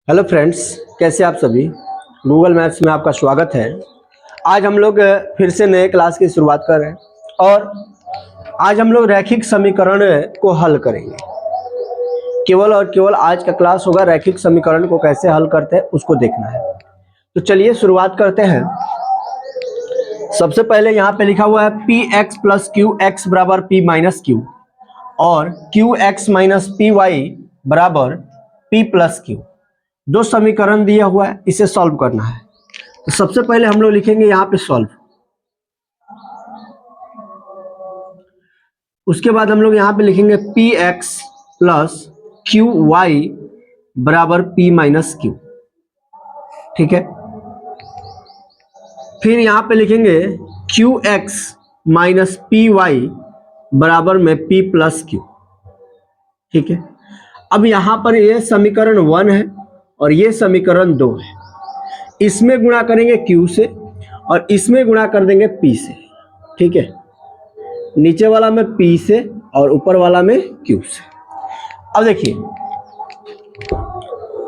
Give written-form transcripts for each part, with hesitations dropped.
Hello friends, कैसे आप सभी। गूगल मैप्स में आपका स्वागत है। आज हम लोग फिर से नए क्लास की शुरुआत कर रहे हैं और आज हम लोग रैखिक समीकरण को हल करेंगे। केवल और केवल आज का क्लास होगा रैखिक समीकरण को कैसे हल करते हैं उसको देखना है। तो चलिए शुरुआत करते हैं। सबसे पहले यहाँ पे लिखा हुआ है P X plus Q X बराबर पी माइनस क्यू और Q X minus P Y बराबर पी प्लस क्यू। दो समीकरण दिया हुआ है, इसे सॉल्व करना है। तो सबसे पहले हम लोग लिखेंगे यहाँ पे सॉल्व। उसके बाद हम लोग यहाँ पे लिखेंगे P X plus Q Y बराबर पी माइनस क्यू। ठीक है। फिर यहाँ पे लिखेंगे Q X minus P Y बराबर में पी प्लस क्यू। ठीक है। अब यहाँ पर ये समीकरण 1 है और ये समीकरण 2 है। इसमें गुणा करेंगे q से और इसमें गुणा कर देंगे p से। ठीक है। नीचे वाला में p से और ऊपर वाला में q से। अब देखिए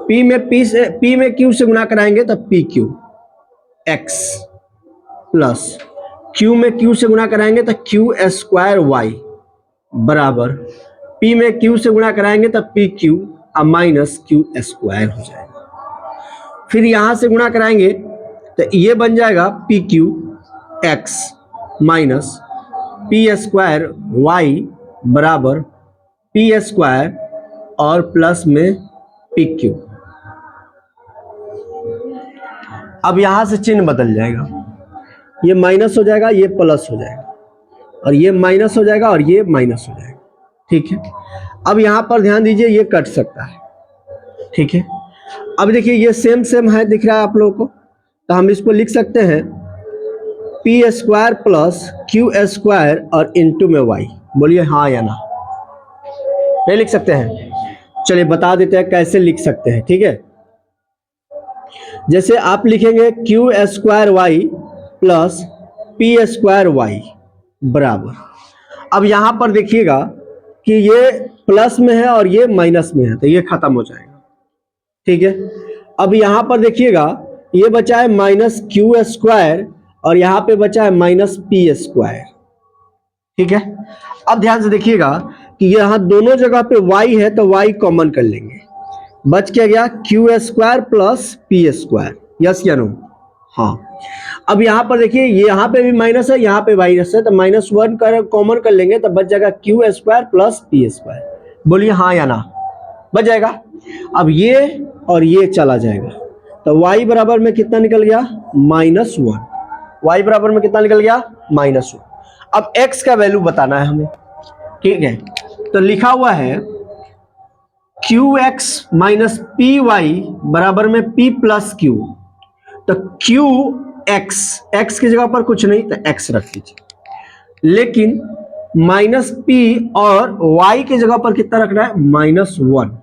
p में q से गुणा कराएंगे तो p q x plus q में q से गुणा कराएंगे तो q स्क्वायर y बराबर p में q से गुणा कराएंगे तो p q minus q square हो जाएगा। फिर यहां से गुणा कराएंगे तो ये बन जाएगा P Q X minus P square Y बराबर पी स्क्वायर और प्लस में पी क्यू। अब यहां से चिन्ह बदल जाएगा, ये माइनस हो जाएगा, ये प्लस हो जाएगा और ये माइनस हो जाएगा और ये माइनस हो जाएगा। ठीक है। अब यहां पर ध्यान दीजिए, ये कट सकता है। ठीक है। अब देखिए ये सेम है, दिख रहा है आप लोगों को, तो हम इसको लिख सकते हैं P square plus Q square और इनटू में वाई। बोलिए हाँ या ना। नहीं लिख सकते हैं? चलिए बता देते हैं कैसे लिख सकते हैं। ठीक है। जैसे आप लिखेंगे Q square Y plus P square Y बराबर, अब यहां पर देखिएगा कि ये प्लस में है और ये माइनस में है तो ये खत्म हो जाएगा। ठीक है। अब यहां पर देखिएगा ये बचा है माइनस क्यू स्क्वायर और यहां पे बचा है माइनस पी स्क्वायर। ठीक है। अब ध्यान से देखिएगा कि यहां दोनों जगह पे y है तो y कॉमन कर लेंगे, बच क्या गया Q square plus P square. Yes या नो? हाँ। अब यहां पर देखिए ये यहां पे भी माइनस है, यहां पे माइनस है, तो -1 कर कॉमन कर लेंगे तो बच जाएगा Q square plus P square. बोलिए हाँ या ना। बच जाएगा। अब ये और ये चला जाएगा तो y बराबर में कितना निकल गया -1। y बराबर में कितना निकल गया -1। अब x का वैल्यू बताना है हमें। ठीक है। तो लिखा हुआ है qx माइनस पी वाई बराबर में p प्लस क्यू। तो qx की जगह पर कुछ नहीं तो x रख लीजिए, लेकिन माइनस p और y की जगह पर कितना रखना है -1।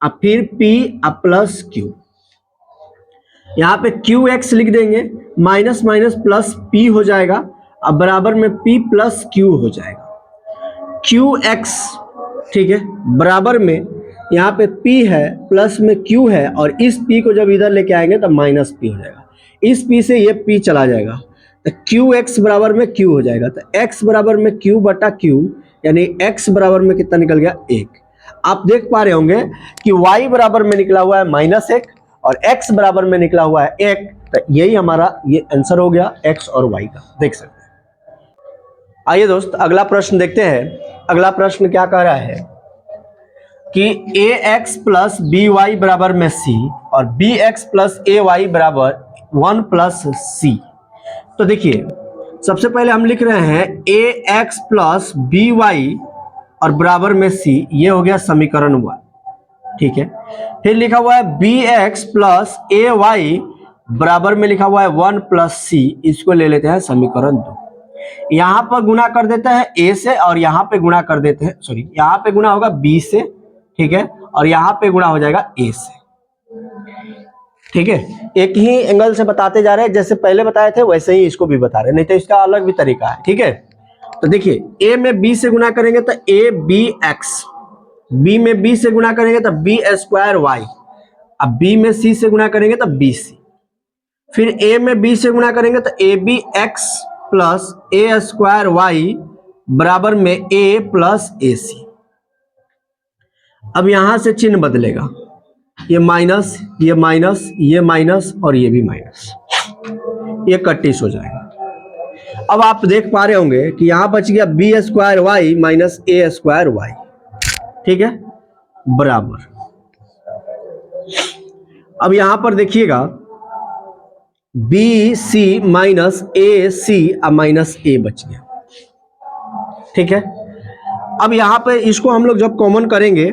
अब फिर p अब प्लस q, यहां पे qx लिख देंगे, माइनस माइनस प्लस p हो जाएगा, अब बराबर में p प्लस q हो जाएगा। qx ठीक है बराबर में यहाँ पे p है प्लस में q है और इस p को जब इधर लेके आएंगे तो माइनस p हो जाएगा। इस p से ये p चला जाएगा तो qx बराबर में q हो जाएगा। तो x बराबर में q बटा q यानी x बराबर में कितना निकल गया 1। आप देख पा रहे होंगे कि y बराबर में निकला हुआ है -1 और x बराबर में निकला हुआ है 1। तो यही हमारा ये आंसर हो गया x और y का। देख सकते हैं। आइए दोस्त अगला प्रश्न देखते हैं। अगला प्रश्न क्या कह रहा है कि ax प्लस बी वाई बराबर में c और bx प्लस ए वाई बराबर 1 प्लस c। तो देखिए सबसे पहले हम लिख रहे हैं ax प्लस बी वाई और बराबर में c, ये हो गया समीकरण 1। ठीक है। फिर लिखा हुआ है bx प्लस ए वाई बराबर में लिखा हुआ है 1 प्लस c, इसको ले लेते हैं समीकरण 2। यहां पर गुणा कर देते हैं a से और यहां पे गुणा कर देते हैं, सॉरी यहां पे गुणा होगा b से। ठीक है। और यहां पे गुणा हो जाएगा a से। ठीक है। एक ही एंगल से बताते जा रहे हैं, जैसे पहले बताए थे वैसे ही इसको भी बता रहे हैं, नहीं तो इसका अलग भी तरीका है। ठीक है। तो देखिए a में b से गुणा करेंगे तो a b x, b में b से गुणा करेंगे तो b स्क्वायर y अब बी में सी से गुणा करेंगे तो बी सी, फिर ए में बी से गुणा करेंगे तो A B X plus A square Y बराबर में ए प्लस ए सी। अब यहां से चिन्ह बदलेगा, ये माइनस, ये माइनस, ये माइनस और ये भी माइनस, ये कट्टिस हो जाएगा। अब आप देख पा रहे होंगे कि यहां बच गया बी स्क्वायर वाई माइनस ए स्क्वायर वाई, ठीक है, बराबर। अब यहां पर देखिएगा बी सी माइनस ए सी और माइनस ए बच गया, ठीक है। अब यहां पे इसको हम लोग जब कॉमन करेंगे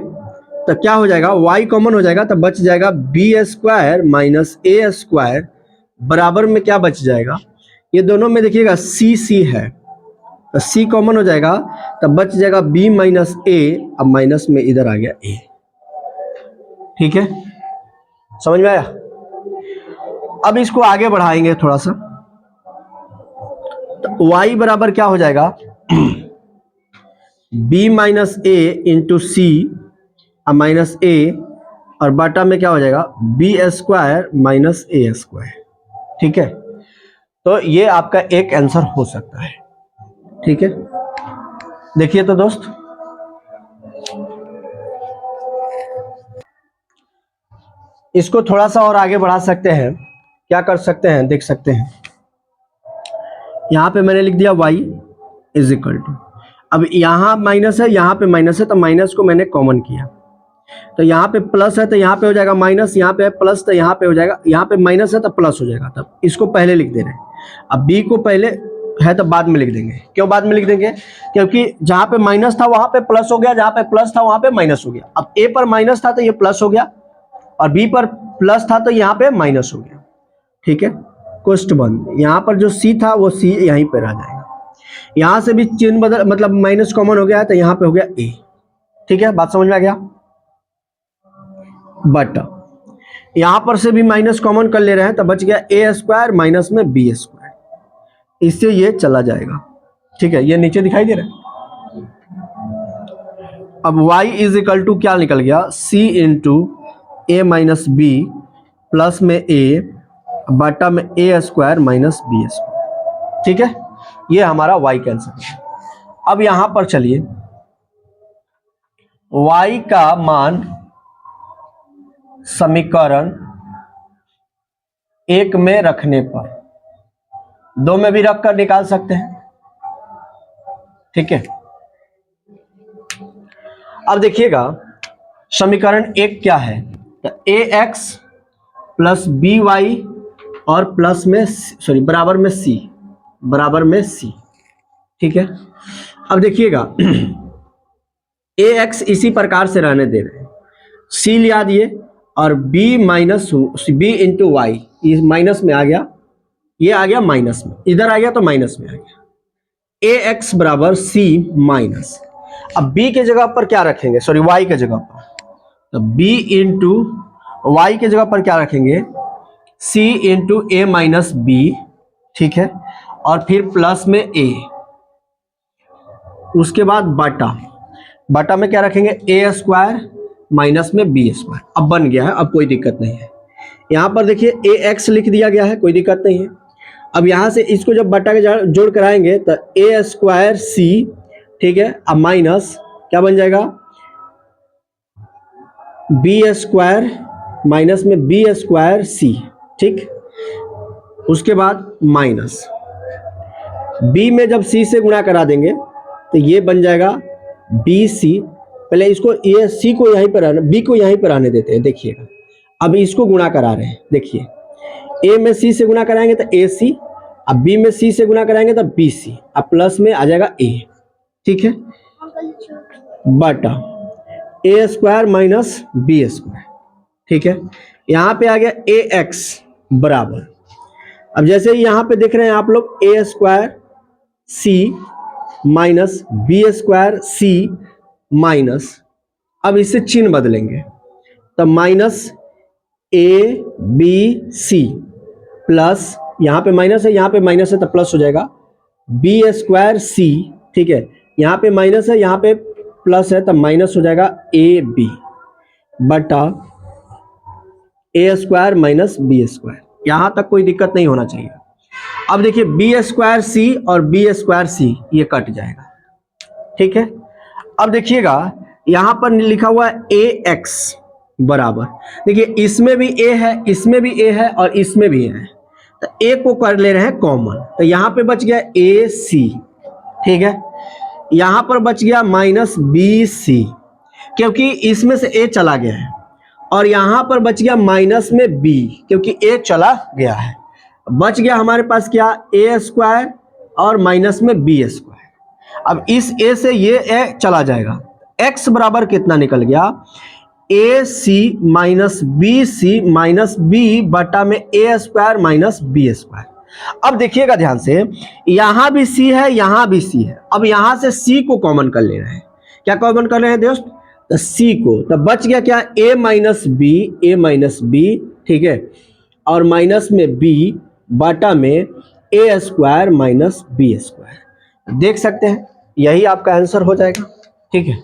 तो क्या हो जाएगा, y कॉमन हो जाएगा तो बच जाएगा बी स्क्वायर माइनस ए स्क्वायर बराबर में क्या बच जाएगा, ये दोनों में देखिएगा सी सी है तो सी कॉमन हो जाएगा तो बच जाएगा b माइनस ए, अब माइनस में इधर आ गया a, ठीक है, समझ में आया। अब इसको आगे बढ़ाएंगे थोड़ा सा तो y बराबर क्या हो जाएगा b माइनस ए इंटू सी माइनस ए और बाटा में क्या हो जाएगा बी स्क्वायर माइनस ए स्क्वायर, ठीक है। तो ये आपका एक आंसर हो सकता है, ठीक है। देखिए तो दोस्त, इसको थोड़ा सा और आगे बढ़ा सकते हैं, क्या कर सकते हैं देख सकते हैं। यहां पे मैंने लिख दिया y इज इक्वल टू, अब यहां माइनस है यहां पे माइनस है तो माइनस को मैंने कॉमन किया, तो यहाँ पे प्लस है तो यहाँ पे हो जाएगा माइनस, यहाँ पे है प्लस तो यहाँ पे हो जाएगा, यहाँ पे माइनस है तो प्लस हो जाएगा, तब इसको पहले लिख दे रहे हैं। अब b को पहले है तो बाद में लिख देंगे, क्यों बाद में लिख देंगे, क्योंकि जहाँ पे माइनस था वहां पे प्लस हो गया, जहाँ पे प्लस था वहां पे माइनस हो गया। अब a पर माइनस था तो ये प्लस हो गया और b पर प्लस था तो यहाँ पे माइनस हो गया, ठीक है, क्वेश्चन बंद। यहाँ पर जो c था वो c यहीं पर आ जाएगा, यहाँ से भी चिन्ह बदल मतलब माइनस कॉमन हो गया है तो यहाँ पे हो गया a, ठीक है, बात समझ में आ गया। बट यहां पर से भी माइनस कॉमन कर ले रहे हैं तो बच गया ए स्क्वायर माइनस में बी स्क्वायर, इससे ये चला जाएगा, ठीक है, ये नीचे दिखाई दे रहा है। अब y इज इक्वल टू क्या निकल गया, c इंटू ए माइनस बी प्लस में a बटा में ए स्क्वायर माइनस बी स्क्वायर, ठीक है, ये हमारा y कैंसिल है। अब यहां पर चलिए y का मान समीकरण एक में रखने पर दो में भी रखकर निकाल सकते हैं, ठीक है। अब देखिएगा समीकरण एक क्या है, तो ए एक्स प्लस बी वाई और प्लस में सॉरी बराबर में सी, बराबर में सी, ठीक है। अब देखिएगा ए एक्स इसी प्रकार से रहने दे रहे हैं, सी लिया दिए और b minus B into Y, ये माइनस में आ गया, ये आ गया माइनस में, इधर आ गया तो माइनस में आ गया, ए एक्स बराबर सी माइनस। अब b के जगह पर क्या रखेंगे, सॉरी y के जगह पर, तो b इंटू वाई के जगह पर क्या रखेंगे c इंटू ए माइनस बी, ठीक है, और फिर प्लस में a, उसके बाद बाटा, बाटा में क्या रखेंगे ए स्क्वायर माइनस में बी स्क्वायर। अब बन गया है, अब कोई दिक्कत नहीं है। यहाँ पर देखिए ए एक्स लिख दिया गया है, कोई दिक्कत नहीं है। अब यहाँ से इसको जब बटा के जोड़ कराएंगे तो ए स्क्वायर सी, ठीक है, अब माइनस क्या बन जाएगा बी स्क्वायर माइनस में बी स्क्वायर सी, ठीक, उसके बाद माइनस बी में जब सी से गुणा करा देंगे तो ये बन जाएगा बी सी। पहले इसको ये सी को यहीं पर आने, बी को यहीं पर आने देते हैं, देखिएगा अब इसको गुणा करा रहे हैं, देखिए ए में सी से गुणा कराएंगे तो ए सी, अब बी में सी से गुणा कराएंगे तो बी सी, अब प्लस में आ जाएगा ए, ठीक है, बटा ए स्क्वायर माइनस बी स्क्वायर, ठीक है। यहाँ पे आ गया ए एक्स बराबर, अब जैसे यहाँ पे देख रहे हैं आप लोग A square C minus B square C minus, अब इससे चिन्ह बदलेंगे तो minus A B C plus, यहाँ पे माइनस है यहाँ पे माइनस है तो प्लस हो जाएगा बी स्क्वायर सी, ठीक है, यहाँ पे माइनस है यहाँ पे प्लस है तो माइनस हो जाएगा ए बी बटा ए स्क्वायर माइनस बी स्क्वायर, यहां तक कोई दिक्कत नहीं होना चाहिए। अब देखिए बी स्क्वायर सी और बी स्क्वायर सी ये कट जाएगा, ठीक है। अब देखिएगा यहां पर लिखा हुआ है ए एक्स बराबर, देखिए इसमें भी ए है, इसमें भी ए है और इसमें भी ए है, तो ए को कर ले रहे हैं कॉमन, तो यहां पे बच गया ए सी, ठीक है। यहां पर बच गया माइनस बी सी, क्योंकि इसमें से ए चला गया है, और यहां पर बच गया माइनस में बी, क्योंकि ए चला गया है। बच गया हमारे पास क्या, ए स्क्वायर और माइनस में बी स्क्वायर। अब इस ए से ये ए चला जाएगा, एक्स बराबर कितना निकल गया, ए सी माइनस बी बटा में ए स्क्वायर माइनस बी स्क्वायर। अब देखिएगा ध्यान से, यहां भी सी है, यहां भी सी है, अब यहां से सी को कॉमन कर ले रहे हैं। क्या कॉमन कर रहे हैं दोस्त, तो सी को, तो बच गया क्या, ए माइनस बी, ठीक है, और माइनस में बी बटा में ए स्क्वायर माइनस बी स्क्वायर। देख सकते हैं यही आपका आंसर हो जाएगा, ठीक है।